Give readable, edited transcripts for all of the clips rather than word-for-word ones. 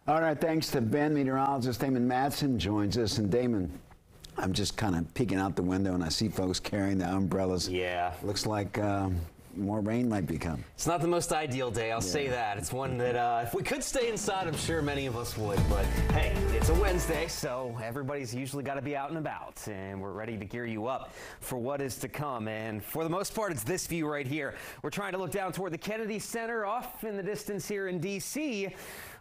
All right, thanks to Ben. Meteorologist Damon Madsen joins us. And Damon, I'm just kind of peeking out the window and I see folks carrying the umbrellas. Yeah. Looks like more rain might be coming. It's not the most ideal day, I'll say that. It's one that if we could stay inside, I'm sure many of us would. But hey, it's a Wednesday, so everybody's usually got to be out and about. And we're ready to gear you up for what is to come. And for the most part, it's this view right here. We're trying to look down toward the Kennedy Center off in the distance here in D.C.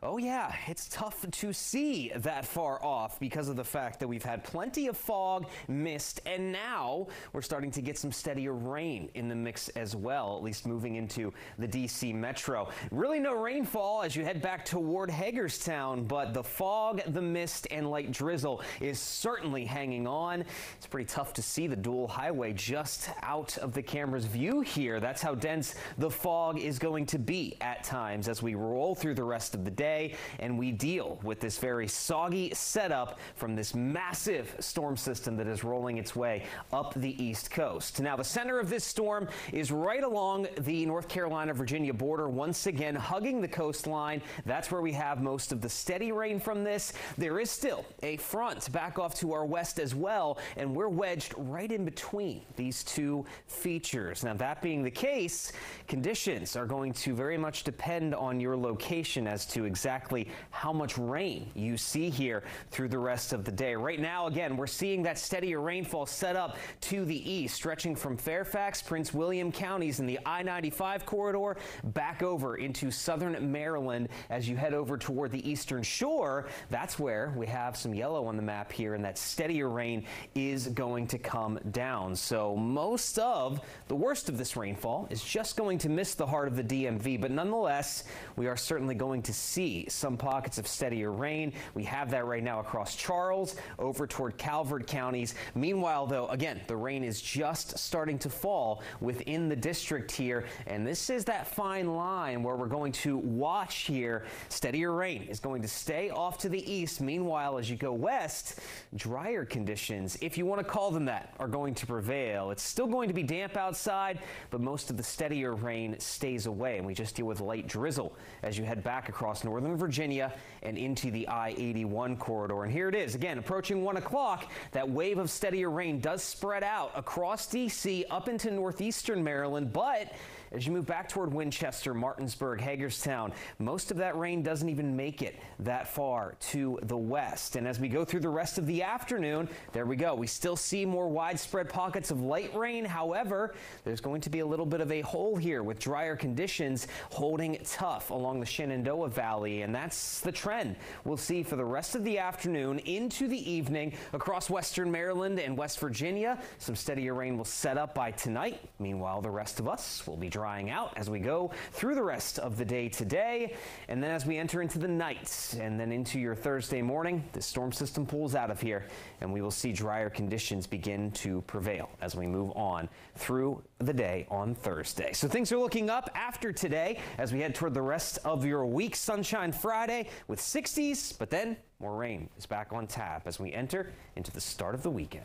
Oh yeah, it's tough to see that far off because of the fact that we've had plenty of fog, mist, and now we're starting to get some steadier rain in the mix as well, at least moving into the D.C. metro. Really no rainfall as you head back toward Hagerstown, but the fog, the mist, and light drizzle is certainly hanging on. It's pretty tough to see the dual highway just out of the camera's view here. That's how dense the fog is going to be at times as we roll through the rest of the day and we deal with this very soggy setup from this massive storm system that is rolling its way up the East Coast. Now, the center of this storm is right along the North Carolina-Virginia border, once again hugging the coastline. That's where we have most of the steady rain from this. There is still a front back off to our west as well, and we're wedged right in between these two features. Now, that being the case, conditions are going to very much depend on your location as to exactly how much rain you see here through the rest of the day. Right now, again, we're seeing that steadier rainfall set up to the east, stretching from Fairfax, Prince William counties in the I-95 corridor back over into southern Maryland as you head over toward the eastern shore. That's where we have some yellow on the map here, and that steadier rain is going to come down. So most of the worst of this rainfall is just going to miss the heart of the DMV, but nonetheless, we are certainly going to see some pockets of steadier rain. We have that right now across Charles, over toward Calvert counties. Meanwhile, though, again, the rain is just starting to fall within the district here, and this is that fine line where we're going to watch here. Steadier rain is going to stay off to the east. Meanwhile, as you go west, drier conditions, if you want to call them that, are going to prevail. It's still going to be damp outside, but most of the steadier rain stays away, and we just deal with light drizzle as you head back across northern Virginia and into the I-81 corridor. And here it is again, approaching 1 o'clock. That wave of steadier rain does spread out across D.C. up into northeastern Maryland, but as you move back toward Winchester, Martinsburg, Hagerstown, most of that rain doesn't even make it that far to the west. And as we go through the rest of the afternoon, there we go. We still see more widespread pockets of light rain. However, there's going to be a little bit of a hole here with drier conditions holding tough along the Shenandoah Valley. And that's the trend we'll see for the rest of the afternoon into the evening across western Maryland and West Virginia. Some steadier rain will set up by tonight. Meanwhile, the rest of us will be drying out as we go through the rest of the day today. And then as we enter into the night and then into your Thursday morning, the storm system pulls out of here and we will see drier conditions begin to prevail as we move on through the day on Thursday. So things are looking up after today as we head toward the rest of your week. Sunshine Friday with 60s, but then more rain is back on tap as we enter into the start of the weekend.